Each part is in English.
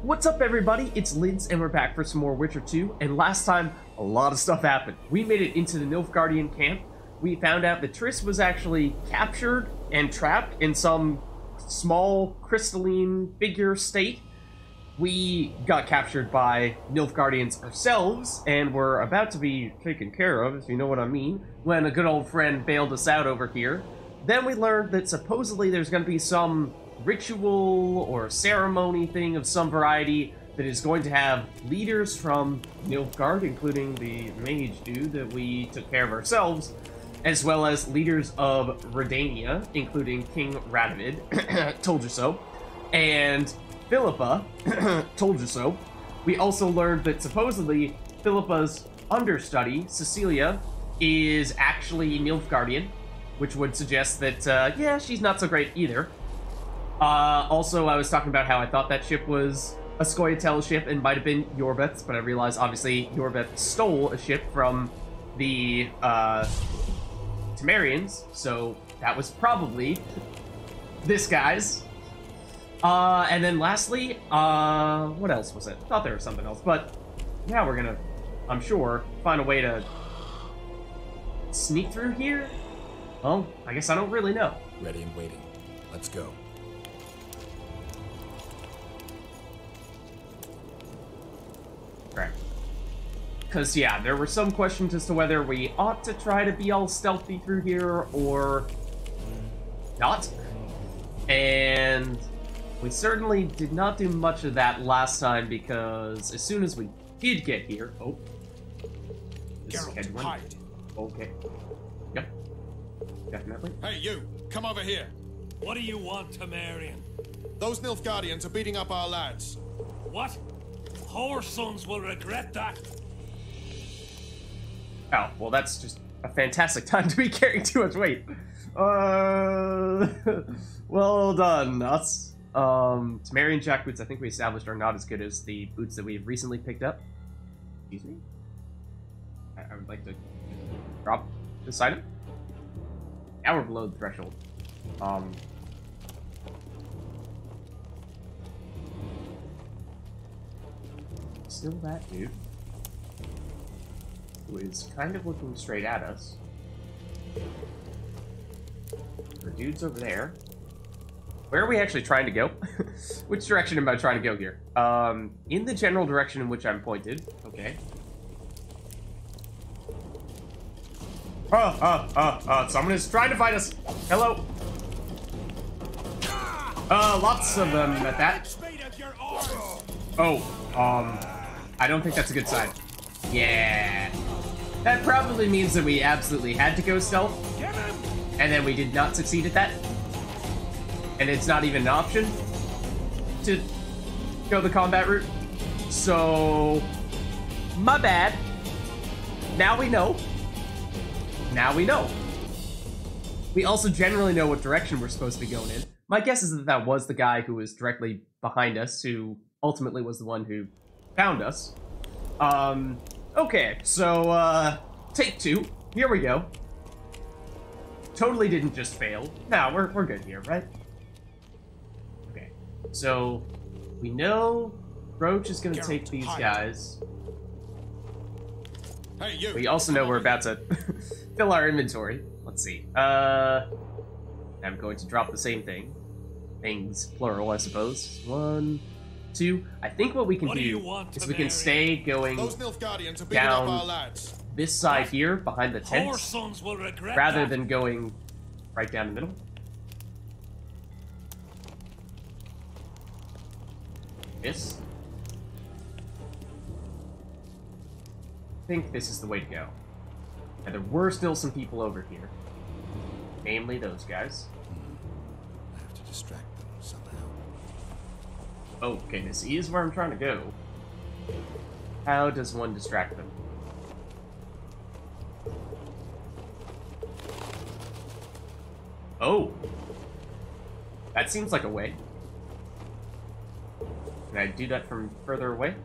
What's up, everybody? It's Lids, and we're back for some more Witcher 2, and last time, a lot of stuff happened. We made it into the Nilfgaardian camp. We found out that Triss was actually captured and trapped in some small crystalline figure state. We got captured by Nilfgaardians ourselves, and were about to be taken care of, if you know what I mean, when a good old friend bailed us out over here. Then we learned that supposedly there's going to be some ritual or ceremony thing of some variety that is going to have leaders from Nilfgaard, including the mage dude that we took care of ourselves, as well as leaders of Redania, including King Radovid, told you so, and Philippa, told you so. We also learned that supposedly Philippa's understudy, Cecilia, is actually Nilfgaardian, which would suggest that, yeah, she's not so great either. Also, I was talking about how I thought that ship was a Scoia'tael ship and might have been Yorbeth's, but I realized, obviously, Yorbeth stole a ship from the, Temerians, so that was probably this guy's. And then lastly, what else was it? I thought there was something else, but now we're gonna, I'm sure, find a way to sneak through here? Well, I guess I don't really know. Ready and waiting. Let's go. Right. Because, yeah, there were some questions as to whether we ought to try to be all stealthy through here or not. And we certainly did not do much of that last time because as soon as we did get here... Oh. Geralt, hide. Okay. Yep. Definitely. Hey, you! Come over here! What do you want, Temerian? Those Nilfgaardians are beating up our lads. What? Whore sons will regret that. Oh, well, that's just a fantastic time to be carrying too much weight. Well done, us. Temerian jack boots, I think we established, are not as good as the boots that we've recently picked up. Excuse me? I would like to drop this item. Now we're below the threshold. Still that dude, who is kind of looking straight at us. Our dude's over there. Where are we actually trying to go? Which direction am I trying to go here? In the general direction in which I'm pointed. Okay. Someone is trying to fight us. Hello. Lots of them at that. Oh, I don't think that's a good sign. Yeah. That probably means that we absolutely had to go stealth. And then we did not succeed at that. And it's not even an option to go the combat route. So, my bad. Now we know. Now we know. We also generally know what direction we're supposed to be going in. My guess is that that was the guy who was directly behind us, who ultimately was the one who found us. Okay, so, take two. Here we go. Totally didn't just fail. No, we're good here, right? Okay, so we know Roach is gonna take these guys. Hey, you. We also know we're about to fill our inventory. Let's see. I'm going to drop the same thing. Things, plural, I suppose. 1, 2. I think what we can do is we can stay going down this side here, behind the tents, rather than going right down the middle. This. I think this is the way to go. And there were still some people over here. Namely those guys. I have to distract them somehow. Okay, this is where I'm trying to go. How does one distract them? Oh! That seems like a way. Can I do that from further away?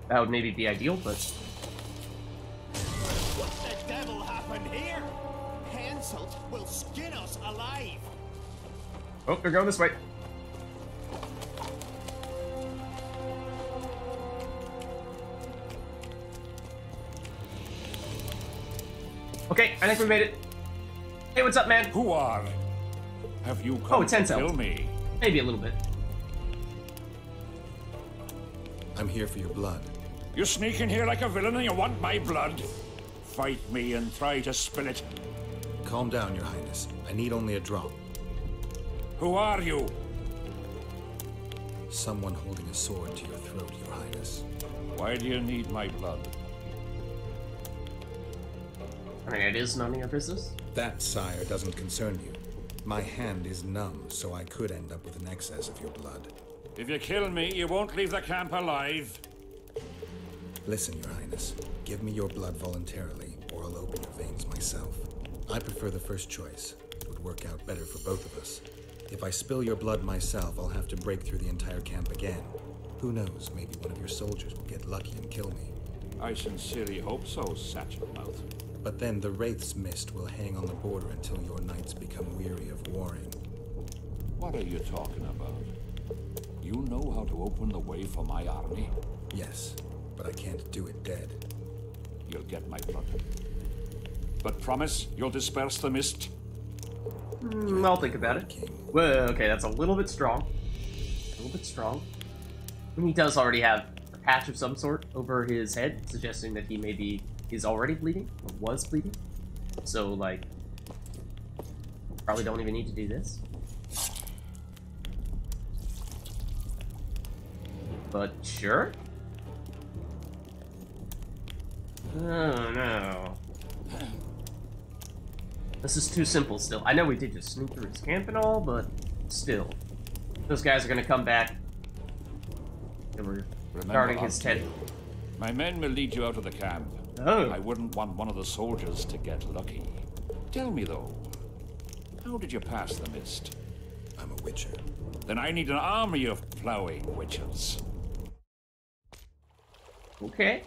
That would maybe be ideal, but... What the devil happened here? Hansel will skin us alive! Oh, they're going this way. Okay, I think we made it. Hey, what's up, man? Who are? Have you Oh, come it's to Hensel. kill me? Maybe a little bit. I'm here for your blood. You sneak in here like a villain and you want my blood? Fight me and try to spill it. Calm down, Your Highness. I need only a drop. Who are you? Someone holding a sword to your throat, Your Highness. Why do you need my blood? I mean, it is none of your business. That, sire, doesn't concern you. My hand is numb, so I could end up with an excess of your blood. If you kill me, you won't leave the camp alive. Listen, Your Highness. Give me your blood voluntarily, or I'll open your veins myself. I prefer the first choice. It would work out better for both of us. If I spill your blood myself, I'll have to break through the entire camp again. Who knows, maybe one of your soldiers will get lucky and kill me. I sincerely hope so, Satchel Mouth. But then the Wraith's mist will hang on the border until your knights become weary of warring. What are you talking about? You know how to open the way for my army? Yes, but I can't do it dead. You'll get my blood. But promise you'll disperse the mist? I'll think about it. King. Whoa, okay, that's a little bit strong. A little bit strong. And he does already have a patch of some sort over his head, suggesting that he maybe is already bleeding, or was bleeding. So, like, probably don't even need to do this. But sure. Oh no. This is too simple still. I know we did just sneak through his camp and all, but still. Those guys are gonna come back. And we're guarding his tent. My men will lead you out of the camp. Oh. I wouldn't want one of the soldiers to get lucky. Tell me though, how did you pass the mist? I'm a witcher. Then I need an army of plowing witches. Okay.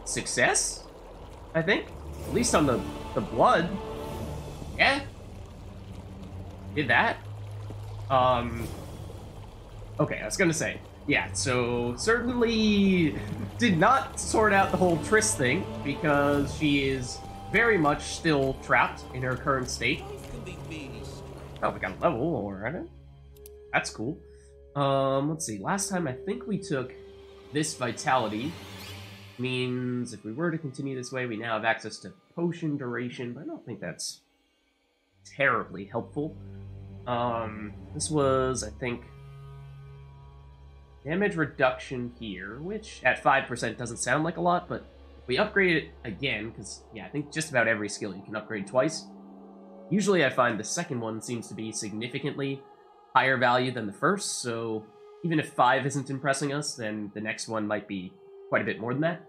Success? I think. At least on the blood. Yeah. Did that. Okay, I was gonna say. Yeah, so certainly did not sort out the whole Triss thing, because she is very much still trapped in her current state. Oh, we got a level already. That's cool. Let's see. Last time I think we took this vitality. Means if we were to continue this way, we now have access to potion duration, but I don't think that's terribly helpful. This was, I think, damage reduction here, which at 5% doesn't sound like a lot, but if we upgrade it again, because, yeah, I think just about every skill you can upgrade twice. Usually I find the second one seems to be significantly higher value than the first, so even if 5 isn't impressing us, then the next one might be quite a bit more than that.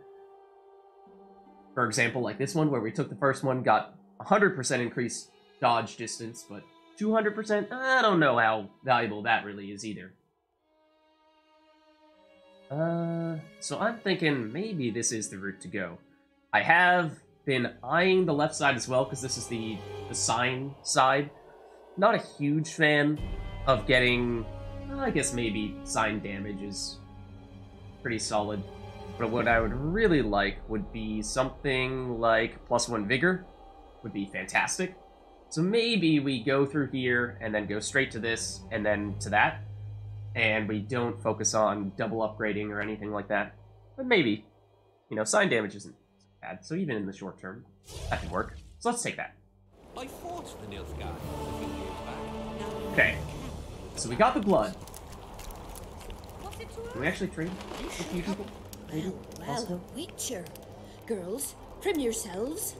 For example, like this one, where we took the first one, got 100% increased dodge distance, but 200%? I don't know how valuable that really is either. So I'm thinking maybe this is the route to go. I have been eyeing the left side as well, because this is the sign side. Not a huge fan of getting, I guess maybe sign damage is pretty solid. But what I would really like would be something like +1 vigor. Would be fantastic. So maybe we go through here and then go straight to this and then to that. And we don't focus on double upgrading or anything like that. But maybe. You know, sign damage isn't bad. So even in the short term, that could work. So let's take that. I fought the Nilfgaard a few years back. Now Okay. So we got the blood. Can we actually trade with a few people? Maybe? Well, Witcher. Girls, trim yourselves.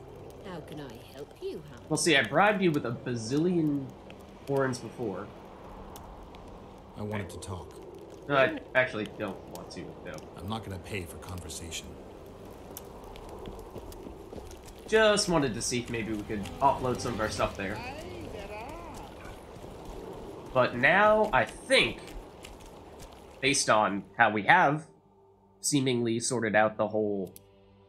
How can I help you, huh? Well, see, I bribed you with a bazillion orens before. I wanted to talk. No, I actually don't want to, though. I'm not gonna pay for conversation. Just wanted to see if maybe we could offload some of our stuff there. But now, I think, based on how we have seemingly sorted out the whole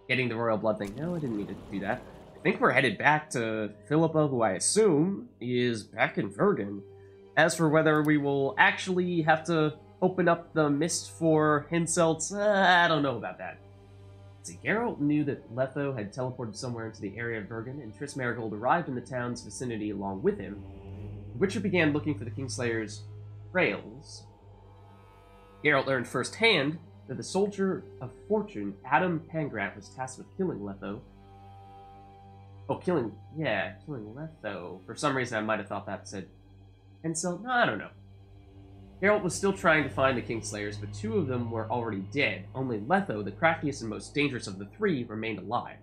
getting the royal blood thing. No, I didn't need to do that. I think we're headed back to Philippa, who I assume is back in Vergen. As for whether we will actually have to open up the mist for Henselt? I don't know about that. See, Geralt knew that Letho had teleported somewhere into the area of Bergen, and Triss Marigold arrived in the town's vicinity along with him. The Witcher began looking for the Kingslayer's trails. Geralt learned firsthand that the soldier of fortune, Adam Pangrat, was tasked with killing Letho. Oh, killing Letho. For some reason, I might have thought that said Henselt. No, I don't know. Geralt was still trying to find the Kingslayers, but 2 of them were already dead. Only Letho, the craftiest and most dangerous of the 3, remained alive.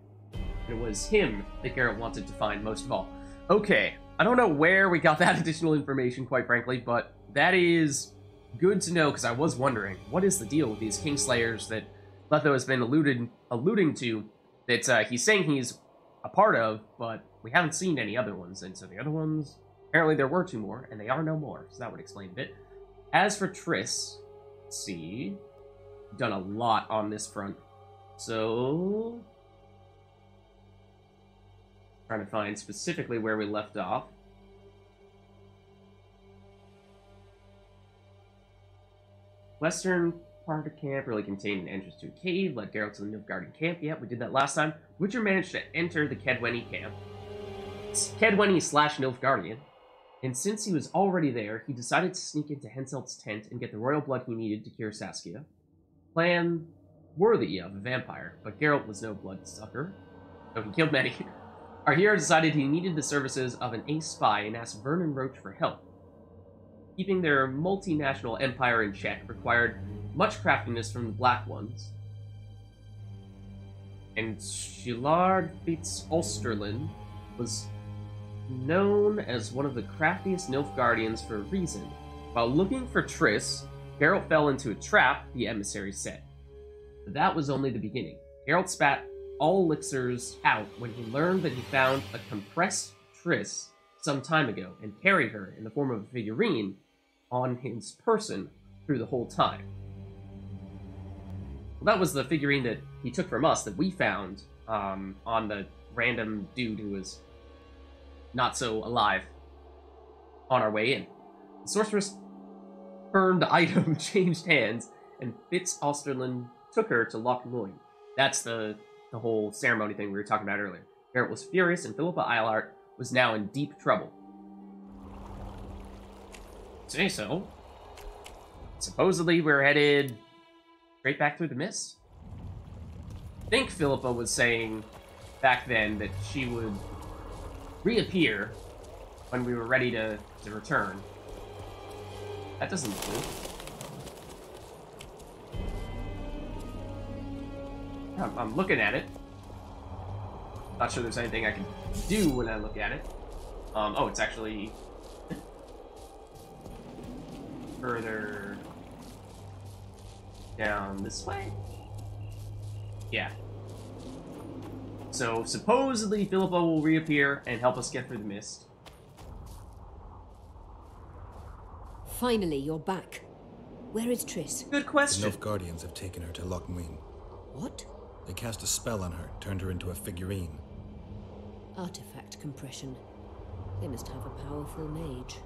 It was him that Geralt wanted to find most of all. Okay, I don't know where we got that additional information, quite frankly, but that is good to know, because I was wondering, what is the deal with these Kingslayers that Letho has been alluding to, that he's saying he's a part of, but we haven't seen any other ones, and so the other ones, apparently there were 2 more, and they are no more, so that would explain a bit. As for Triss, let's see, done a lot on this front, so trying to find specifically where we left off. Western part of camp really contained an entrance to a cave, led Geralt to the Nilfgaardian camp. Yep, we did that last time. Witcher managed to enter the Kedwenny camp. Kedwenny/Nilfgaardian. And since he was already there, he decided to sneak into Henselt's tent and get the royal blood he needed to cure Saskia. Plan worthy of a vampire, but Geralt was no bloodsucker, though he killed many. Our hero decided he needed the services of an ace spy and asked Vernon Roche for help. Keeping their multinational empire in check required much craftiness from the Black Ones. And Shillard Fitz Ulsterlin was known as one of the craftiest Nilfgaardians for a reason. While looking for Triss, Geralt fell into a trap the emissary set. But that was only the beginning. Geralt spat all elixirs out when he learned that he found a compressed Triss some time ago and carried her in the form of a figurine on his person through the whole time. Well, that was the figurine that he took from us that we found on the random dude who was not so alive on our way in. The sorceress burned item changed hands, and Fitz Osterlin took her to Loch Loin. That's the whole ceremony thing we were talking about earlier. Geralt was furious, and Philippa Eilhart was now in deep trouble. Say so. Supposedly we're headed straight back through the mist. I think Philippa was saying back then that she would reappear when we were ready to return. That doesn't look good. I'm looking at it. Not sure there's anything I can do when I look at it. Oh, it's actually further down this way? Yeah. So, supposedly, Philippa will reappear and help us get through the mist. Finally, you're back. Where is Triss? Good question. The Nilfgaardians have taken her to Loch Muin. What? They cast a spell on her, turned her into a figurine. Artifact compression. They must have a powerful mage.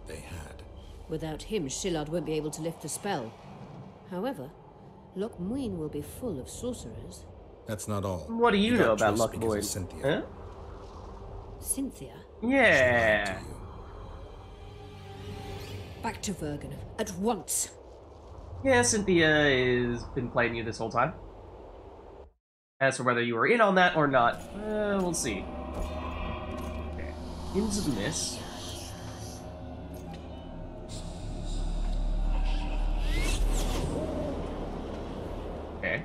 They had. Without him, Shillard won't be able to lift the spell. However, Loch Muin will be full of sorcerers. That's not all. What do you know about Triss Loch because Muin? of Cynthia. Huh? Cynthia? Yeah. She lied to you. Back to Vergen. At once! Yeah, Cynthia has been playing you this whole time. As for whether you were in on that or not, we'll see. Okay. Into the mist. Okay.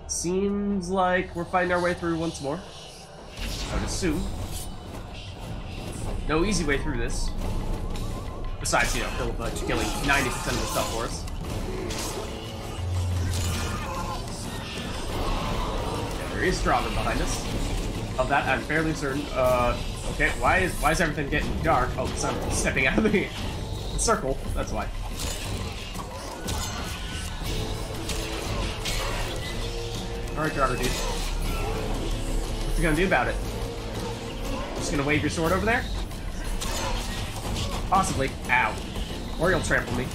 Seems like we're fighting our way through once more. I would assume. No easy way through this. Besides, you know, Philippa killing 90% of the stuff for us. Yeah, there is Dragon behind us. Of that, I'm fairly certain. Okay, why is everything getting dark? Oh, the sun is stepping out of the circle. That's why. Alright, Drago, dude. What's he gonna do about it? Just gonna wave your sword over there? Possibly. Ow. Or you'll trample me.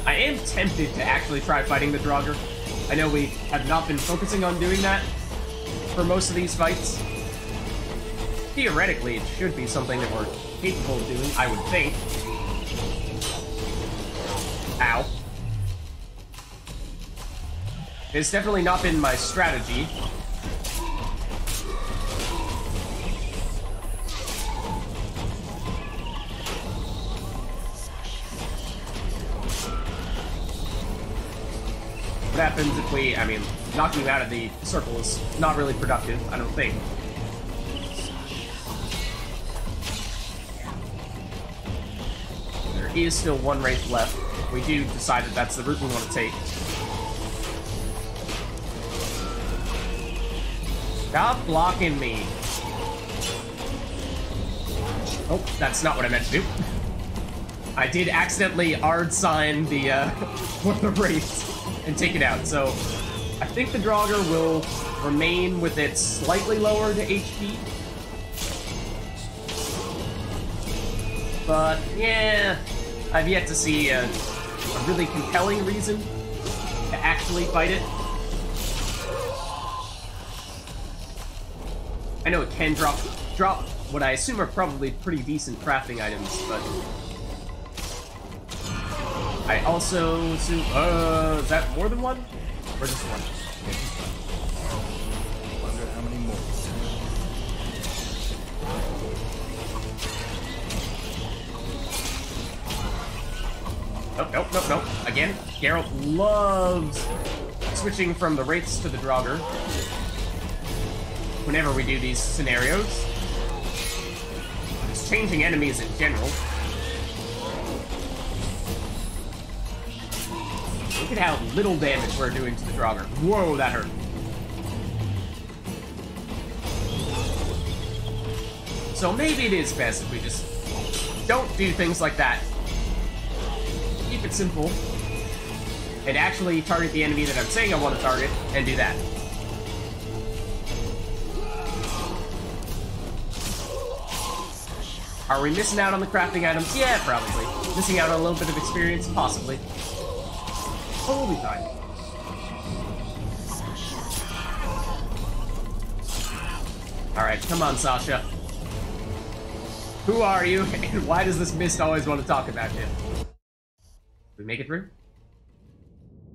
I am tempted to actually try fighting the Draugr. I know we have not been focusing on doing that for most of these fights. Theoretically, it should be something that we're capable of doing, I would think. Ow. It's definitely not been my strategy. What happens if we, I mean, knocking you out of the circle is not really productive, I don't think. There is still one wraith left. We do decide that that's the route we want to take. Stop blocking me. Oh, that's not what I meant to do. I did accidentally Ard sign the, one of the wraiths and take it out, so I think the Draugr will remain with its slightly lowered HP. But, yeah, I've yet to see a really compelling reason to actually fight it. I know it can drop what I assume are probably pretty decent crafting items, but I also assume, is that more than one? Or just one? Wonder how many more. Nope. Again, Geralt loves switching from the wraiths to the Draugr whenever we do these scenarios. Just changing enemies in general. Look at how little damage we're doing to the Draugr. Whoa, that hurt. So maybe it is best if we just don't do things like that. Keep it simple. And actually target the enemy that I'm saying I want to target, and do that. Are we missing out on the crafting items? Yeah, probably. Missing out on a little bit of experience? Possibly. We'll be fine. Alright, come on, Sasha. Who are you, and why does this mist always want to talk about you? Did we make it through?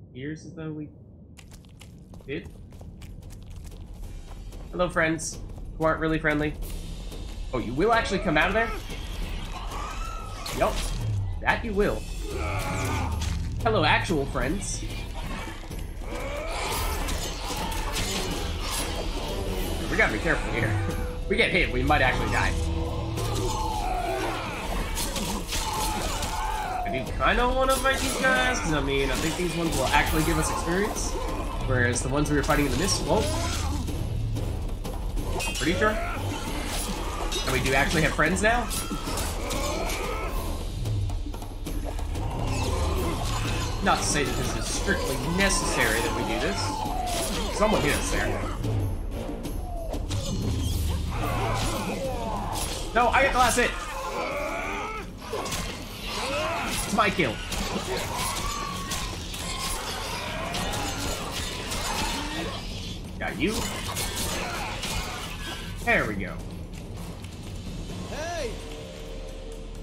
Appears as though we did. Hello, friends who aren't really friendly. Oh, you will actually come out of there? Yup, that you will. Hello, actual friends. We gotta be careful here. If we get hit, we might actually die. I do kind of want to fight these guys, because I mean, I think these ones will actually give us experience. Whereas the ones we were fighting in the mist won't. Pretty sure. And we do actually have friends now? Not to say that this is strictly necessary that we do this. Someone hit us there. No, I get the last hit! It's my kill. Got you. There we go. Hey!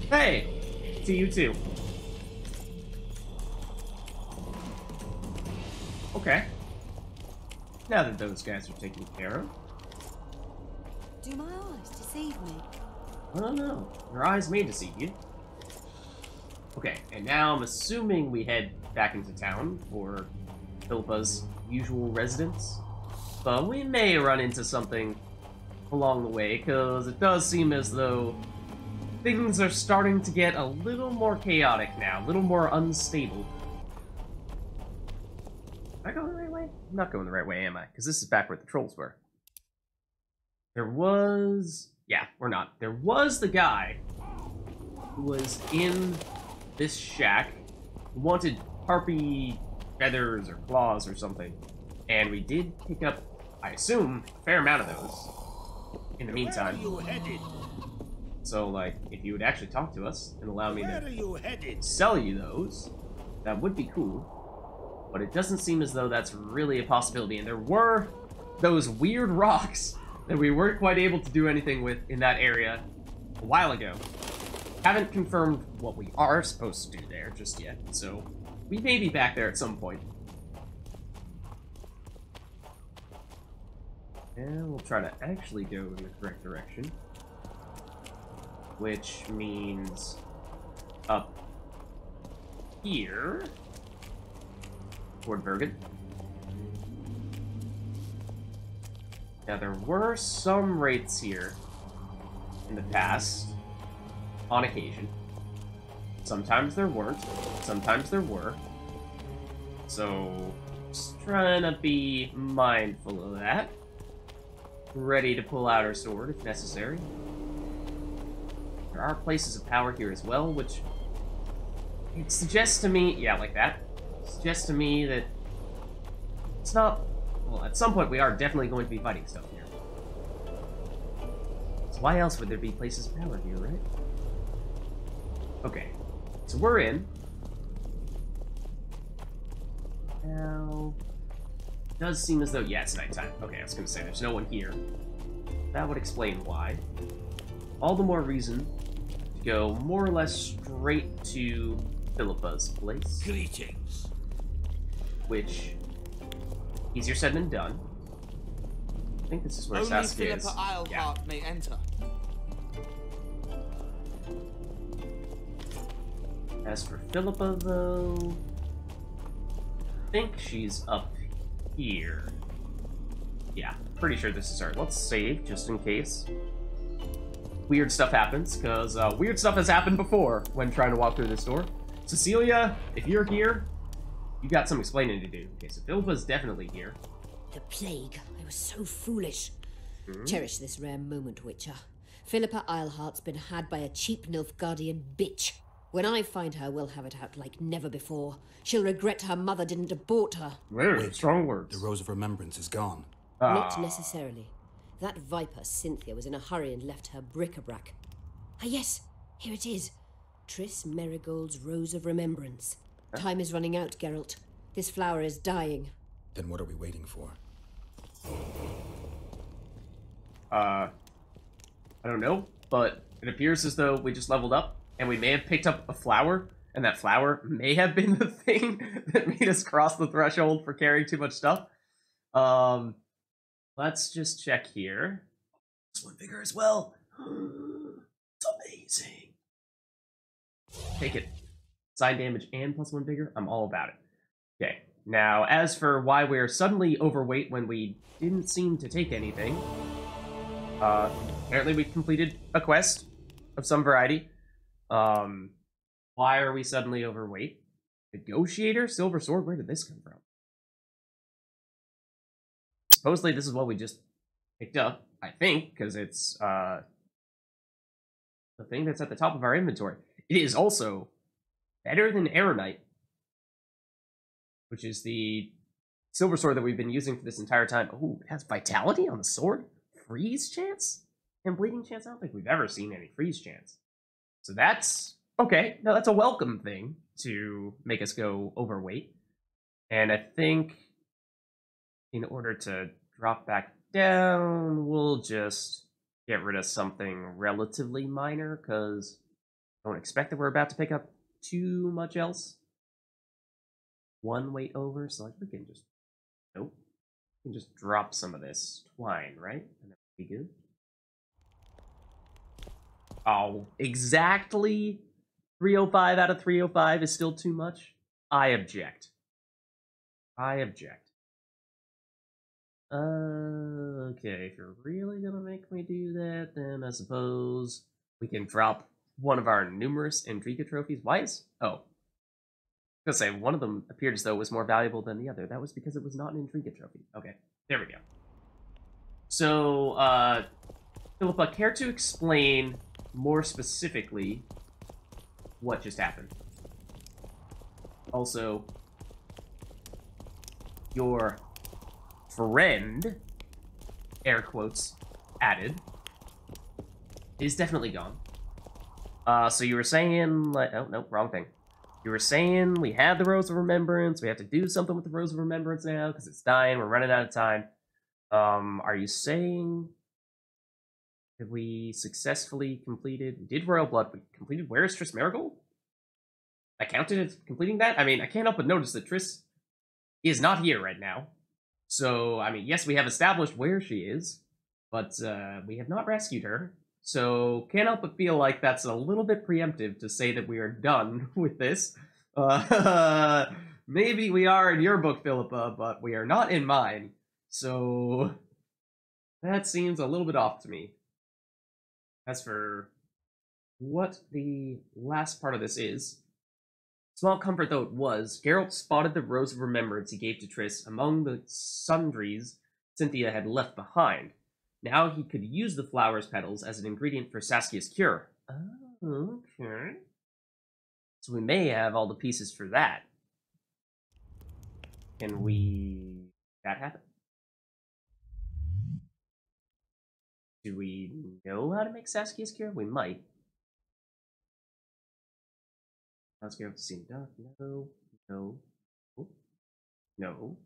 Hey! To you too. Okay. Now that those guys are taken care of. Do my eyes deceive me? I don't know. Your eyes may deceive you. Okay, and now I'm assuming we head back into town for Philippa's usual residence. But we may run into something along the way, because it does seem as though things are starting to get a little more chaotic now, a little more unstable. Am I going the right way? I'm not going the right way, am I? Because this is back where the trolls were. There was... Yeah, we're not. There was the guy who was in this shack who wanted harpy feathers or claws or something. And we did pick up, I assume, a fair amount of those in the meantime. Where are you headed? So, like, if you would actually talk to us and allow me Where are to you headed? sell you those, that would be cool. But it doesn't seem as though that's really a possibility. And there were those weird rocks that we weren't quite able to do anything with in that area a while ago. Haven't confirmed what we are supposed to do there just yet, so we may be back there at some point. And we'll try to actually go in the correct direction. Which means up here toward Bergen. Now there were some wraiths here in the past, on occasion. Sometimes there weren't, sometimes there were. So, just trying to be mindful of that. Ready to pull out our sword if necessary. There are places of power here as well, which it suggests to me, yeah, like that, suggests to me that it's not, well, at some point we are definitely going to be fighting stuff here. So why else would there be places of power here, right? Okay, so we're in. Now, it does seem as though, yeah, it's nighttime. Okay, I was gonna say there's no one here. That would explain why. All the more reason to go more or less straight to Philippa's place. Greetings. Which, easier said than done. I think this is where Only Sasuke Philippa is. Eilhart may enter. As for Philippa, though, I think she's up here. Yeah, pretty sure this is her. Let's save, just in case weird stuff happens, because weird stuff has happened before when trying to walk through this door. Cecilia, if you're here, you got some explaining to do. Okay, so Philippa's definitely here. The plague. I was so foolish. Cherish this rare moment, Witcher. Philippa Eilhart's been had by a cheap Nilfgaardian bitch. When I find her, we'll have it out like never before. She'll regret her mother didn't abort her. Very strong words. The Rose of Remembrance is gone. Not necessarily. That viper, Cynthia, was in a hurry and left her bric-a-brac. Ah yes, here it is. Triss Merigold's Rose of Remembrance. Time is running out, Geralt. This flower is dying. Then what are we waiting for? I don't know, but it appears as though we just leveled up, and we may have picked up a flower, and that flower may have been the thing that made us cross the threshold for carrying too much stuff. Let's just check here. This one bigger as well. It's amazing. Take it. Sign damage and +1 bigger. I'm all about it. Okay. Now, as for why we're suddenly overweight when we didn't seem to take anything, apparently we completed a quest of some variety. Why are we suddenly overweight? Negotiator? Silver sword? Where did this come from? Supposedly this is what we just picked up, I think, because it's the thing that's at the top of our inventory. It is also better than Aeronite, which is the silver sword that we've been using for this entire time. Ooh, it has vitality on the sword? Freeze chance? And bleeding chance? I don't think we've ever seen any freeze chance. So that's okay. No, that's a welcome thing to make us go overweight. And I think in order to drop back down, we'll just get rid of something relatively minor, because I don't expect that we're about to pick up too much else. One weight over, so like we can just, nope. We can just drop some of this twine, right? And that would be good. Oh, exactly 305 out of 305 is still too much? I object. I object. Okay, if you're really gonna make me do that, then I suppose we can drop one of our numerous Endrika trophies. Why is... Oh. I was gonna say, one of them appeared as though it was more valuable than the other. That was because it was not an Endrika trophy. Okay, there we go. So, Philippa, care to explain more specifically what just happened? Also, your friend, air quotes, added, is definitely gone. So you were saying, like, oh, no, wrong thing. You were saying we had the Rose of Remembrance, we have to do something with the Rose of Remembrance now, because it's dying, we're running out of time. Are you saying that we successfully completed, we did Royal Blood, we completed Where is Triss Marigold? I counted as completing that? I mean, I can't help but notice that Triss is not here right now. So, I mean, yes, we have established where she is, but we have not rescued her. So, can't help but feel like that's a little bit preemptive to say that we are done with this. Maybe we are in your book, Philippa, but we are not in mine. So, that seems a little bit off to me. As for what the last part of this is, small comfort though it was, Geralt spotted the Rose of Remembrance he gave to Triss among the sundries Cynthia had left behind. Now he could use the flower's petals as an ingredient for Saskia's cure. Oh, okay. So we may have all the pieces for that. Can we... that happen? Do we know how to make Saskia's cure? We might. Let's go to see. No, no, no, no,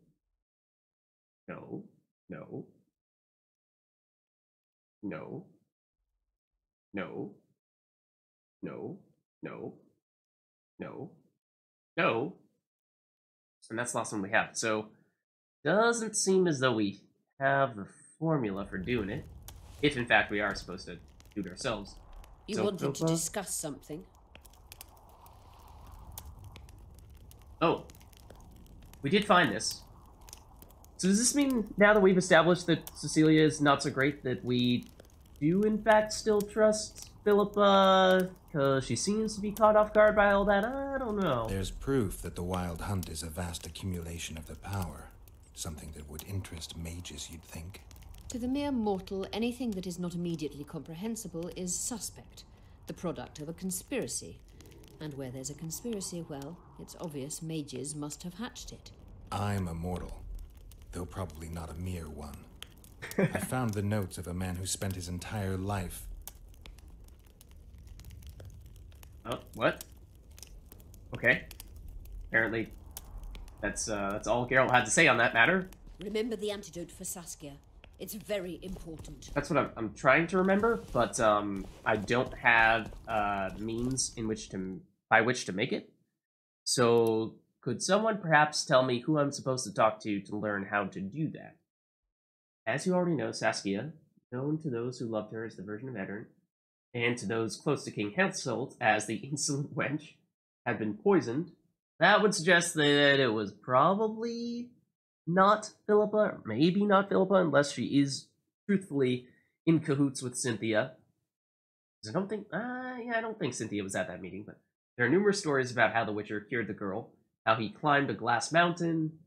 no, no, no, no, no, no, no, no. And that's the last one we have. So, doesn't seem as though we have the formula for doing it. If, in fact, we are supposed to do it ourselves. You So, wanted to discuss something? Oh. We did find this. So does this mean, now that we've established that Cecilia is not so great, that we do, in fact, still trust Philippa? Because she seems to be caught off guard by all that? I don't know. There's proof that the Wild Hunt is a vast accumulation of the power. Something that would interest mages, you'd think. To the mere mortal, anything that is not immediately comprehensible is suspect, the product of a conspiracy. And where there's a conspiracy, well, it's obvious mages must have hatched it. I'm a mortal, though probably not a mere one. I found the notes of a man who spent his entire life... Oh, what? Okay. Apparently, that's all Geralt had to say on that matter. Remember the antidote for Saskia. It's very important. That's what I'm trying to remember, but I don't have means by which to make it. So could someone perhaps tell me who I'm supposed to talk to learn how to do that? As you already know, Saskia, known to those who loved her as the Virgin of Edirne, and to those close to King Henselt as the insolent wench, had been poisoned. That would suggest that it was probably not Philippa, or maybe not Philippa, unless she is truthfully in cahoots with Cynthia. I don't think Cynthia was at that meeting, but there are numerous stories about how the Witcher cured the girl, how he climbed a glass mountain.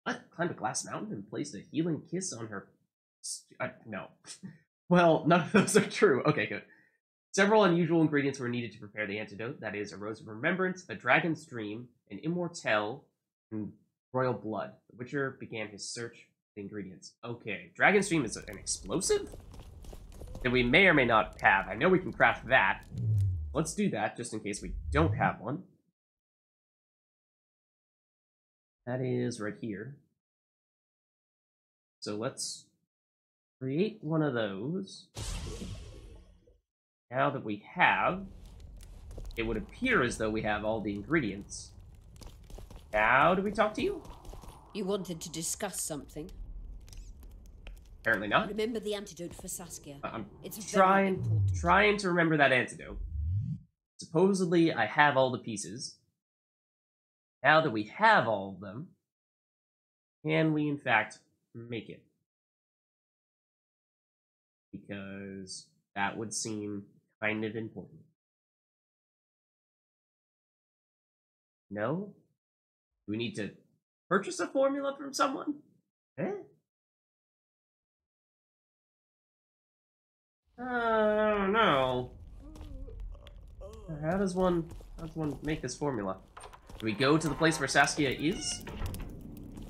What? Climbed a glass mountain and placed a healing kiss on her... no. Well, none of those are true. Okay, good. Several unusual ingredients were needed to prepare the antidote, that is, a Rose of Remembrance, a Dragon's Dream, an Immortelle, and Royal Blood. The Witcher began his search for the ingredients. Okay, Dragon's Dream is an explosive that we may or may not have. I know we can craft that. Let's do that, just in case we don't have one. That is right here. So let's create one of those. Now that we have, it would appear as though we have all the ingredients. How do we talk to you? You wanted to discuss something? Apparently not. Remember the antidote for Saskia. I'm It's trying to remember that antidote. Supposedly, I have all the pieces. Now that we have all of them, can we in fact make it? Because that would seem kind of important. No? Do we need to purchase a formula from someone? Eh? I don't know. How does one make this formula? Do we go to the place where Saskia is?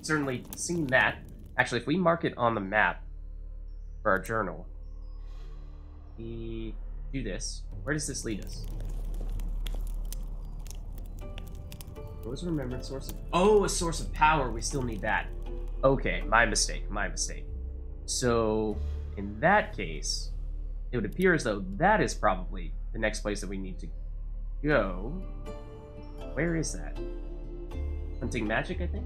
Certainly seen that. Actually, if we mark it on the map for our journal, we do this. Where does this lead us? What was remembered source of... Oh, a source of power. We still need that. Okay, my mistake. My mistake. So, in that case, it would appear as though that is probably the next place that we need to go. Where is that? Hunting magic, I think?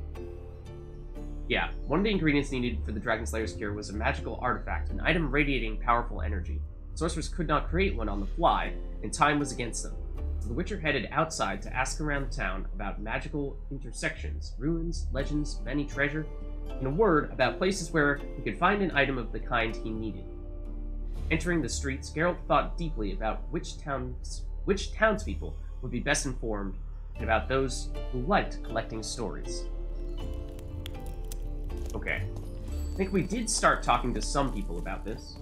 Yeah, one of the ingredients needed for the Dragon Slayer's cure was a magical artifact, an item radiating powerful energy. Sorcerers could not create one on the fly, and time was against them. So the Witcher headed outside to ask around town about magical intersections, ruins, legends, many treasure, in a word, about places where he could find an item of the kind he needed. Entering the streets, Geralt thought deeply about which townspeople would be best informed, and about those who liked collecting stories. Okay. I think we did start talking to some people about this.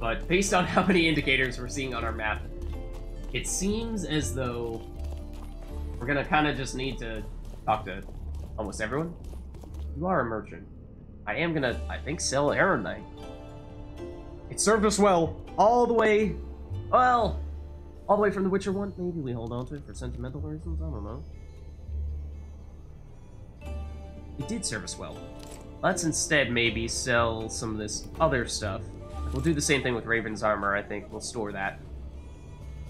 But based on how many indicators we're seeing on our map, it seems as though we're gonna kind of just need to talk to almost everyone. You are a merchant. I am gonna, I think, sell Aeronite. It served us well all the way, well, all the way from The Witcher 1. Maybe we hold on to it for sentimental reasons, I don't know. It did serve us well. Let's instead maybe sell some of this other stuff. We'll do the same thing with Raven's armor, I think. We'll store that.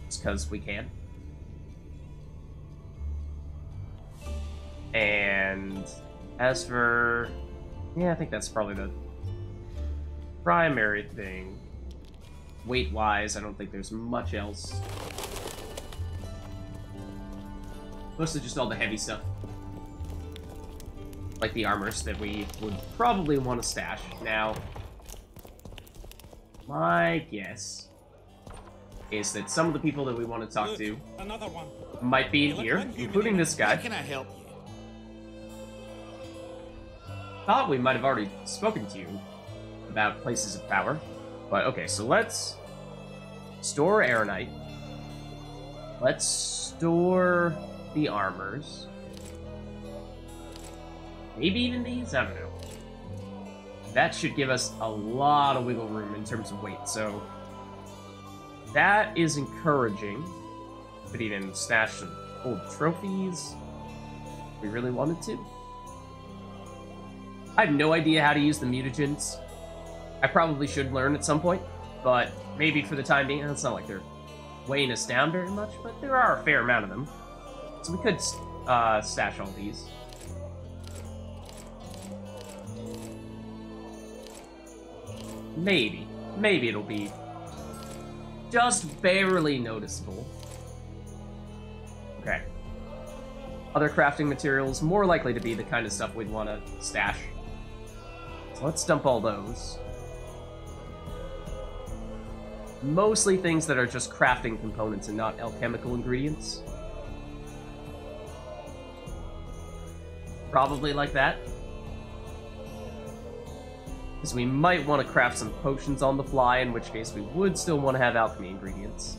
Just because we can. And as for... yeah, I think that's probably the primary thing. Weight-wise, I don't think there's much else. Mostly just all the heavy stuff. Like the armors that we would probably want to stash. Now, my guess is that some of the people that we want to talk to might be in here, including this guy. How can I help you? Thought we might have already spoken to you about places of power. But okay, so let's store Aeronite. Let's store the armors. Maybe even these? I don't know. That should give us a lot of wiggle room in terms of weight, so that is encouraging. Could even stash some old trophies if we really wanted to. I have no idea how to use the mutagens. I probably should learn at some point, but maybe for the time being, it's not like they're weighing us down very much, but there are a fair amount of them. So we could stash all these. Maybe. Maybe it'll be just barely noticeable. Okay. Other crafting materials, more likely to be the kind of stuff we'd want to stash. So let's dump all those. Mostly things that are just crafting components and not alchemical ingredients. Probably like that. Because we might want to craft some potions on the fly, in which case we would still want to have alchemy ingredients.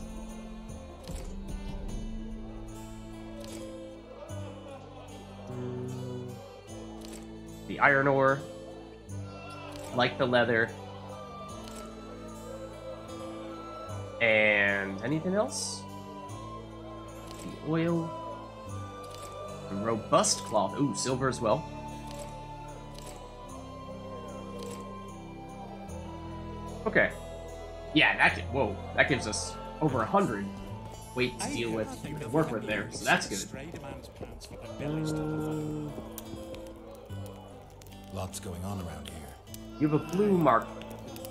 The iron ore. Like the leather. And anything else? The oil. The robust cloth. Ooh, silver as well. Okay. Yeah, whoa, that gives us over 100 weight to deal with, to work with there, so that's good. Lots going on around here. You have a blue mark.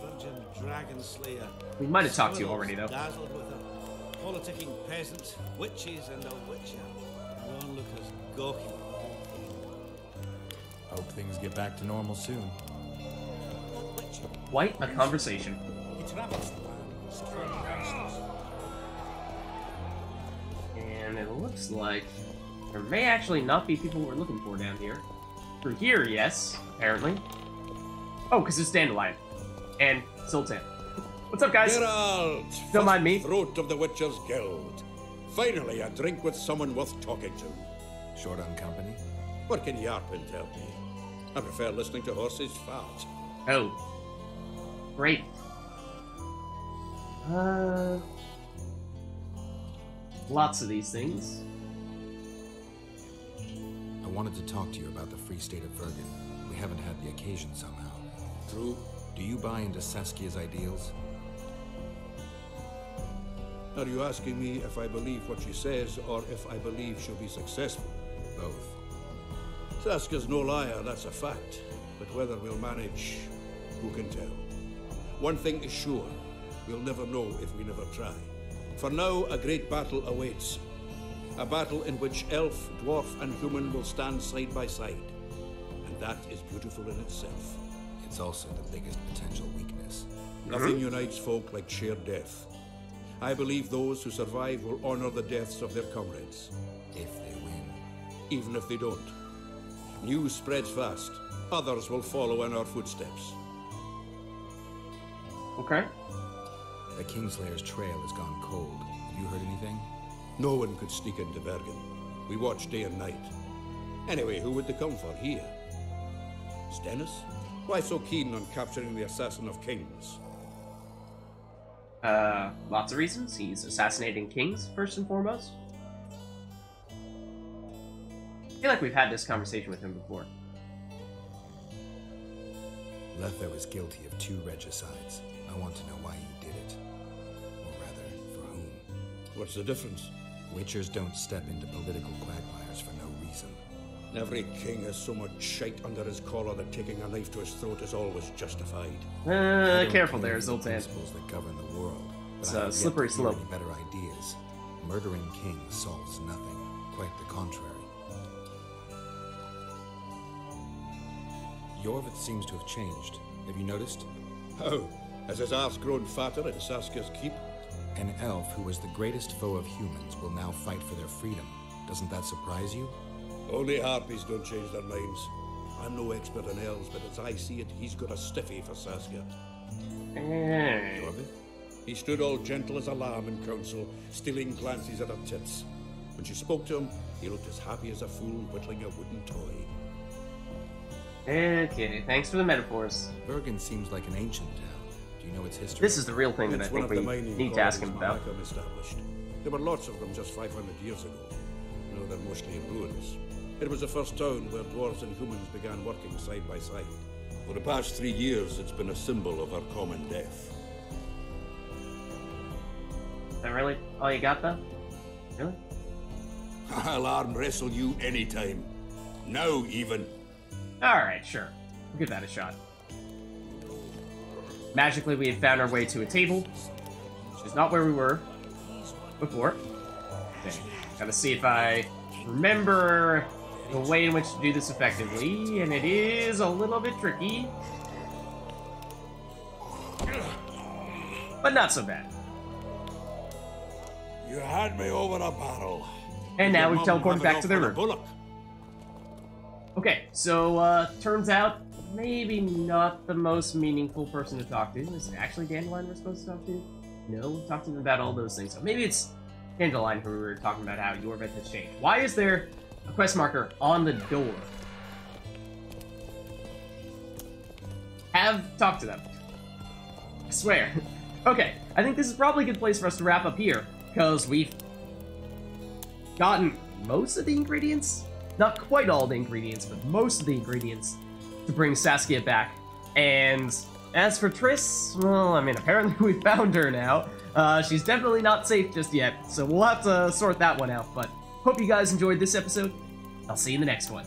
Virgin dragon slayer. We might have talked to you already, though. Dazzled with a politicking peasant, witches and a witcher. Onlookers gawky. Hope things get back to normal soon. Quite a conversation. He travels the land, strange places. And it looks like there may actually not be people we're looking for down here. Through here, yes, apparently. Oh, because it's Dandelion. And Sultan. What's up, guys? Geralt! Don't mind me. Throat of the Witcher's Guild. Finally, a drink with someone worth talking to. Short on company? What can Yarpin tell me? I prefer listening to horses fart. Oh. Great. lots of these things. I wanted to talk to you about the Free State of Vergen. We haven't had the occasion somehow. True. Do you buy into Saskia's ideals? Are you asking me if I believe what she says, or if I believe she'll be successful? Both. Saskia's no liar, that's a fact. But whether we'll manage, who can tell? One thing is sure, we'll never know if we never try. For now, a great battle awaits. A battle in which elf, dwarf, and human will stand side by side. And that is beautiful in itself. It's also the biggest potential weakness. Nothing unites folk like shared death. I believe those who survive will honor the deaths of their comrades. If they win. Even if they don't. News spreads fast. Others will follow in our footsteps. Okay. The Kingslayer's trail has gone cold. Have you heard anything? No one could sneak into Bergen. We watch day and night. Anyway, who would they come for here? Stennis? Why so keen on capturing the assassin of kings? Lots of reasons. He's assassinating kings, first and foremost. I feel like we've had this conversation with him before. Letho is guilty of 2 regicides. I want to know why he did it. Or rather, for whom. What's the difference? Witchers don't step into political quagmires for no reason. Every king has so much shite under his collar that taking a knife to his throat is always justified. I don't Careful claim there, the Zoltan. principles that govern the world. But It's I a have yet slippery to hear slope. any better ideas. Murdering kings solves nothing. Quite the contrary. Yorvith seems to have changed. Have you noticed? How? Has his arse grown fatter in Saskia's keep? An elf who was the greatest foe of humans will now fight for their freedom. Doesn't that surprise you? Only harpies don't change their minds. I'm no expert in elves, but as I see it, he's got a stiffy for Saskia. Yorvith? He stood all gentle as a lamb in council, stealing glances at her tits. When she spoke to him, he looked as happy as a fool whittling a wooden toy. Okay, thanks for the metaphors. Bergen seems like an ancient town. Do you know its history? This is the real thing that I It's one think of the we mining need to ask him colonies about. Malcolm established. There were lots of them just 500 years ago. Now they're mostly in ruins. It was the first town where dwarves and humans began working side by side. For the past 3 years, it's been a symbol of our common death. Is that really all you got, though? Really? I'll arm wrestle you anytime. Now, even. Alright, sure. We'll give that a shot. Magically, we had found our way to a table, which is not where we were before. Okay. Gotta see if I remember the way in which to do this effectively, and it is a little bit tricky. But not so bad. You had me over a barrel. And now Your we've mum teleported had back it to off their with a room. bullock. Okay, so, turns out, maybe not the most meaningful person to talk to. Is it actually Dandelion we're supposed to talk to? No, we talked to him about all those things. So maybe it's Dandelion who we were talking about how Yorvith has changed. Why is there a quest marker on the door? Have talked to them. I swear. Okay, I think this is probably a good place for us to wrap up here, because we've gotten most of the ingredients? Not quite all the ingredients, but most of the ingredients to bring Saskia back. And as for Triss, well, I mean, apparently we found her now. She's definitely not safe just yet, so we'll have to sort that one out. But hope you guys enjoyed this episode. I'll see you in the next one.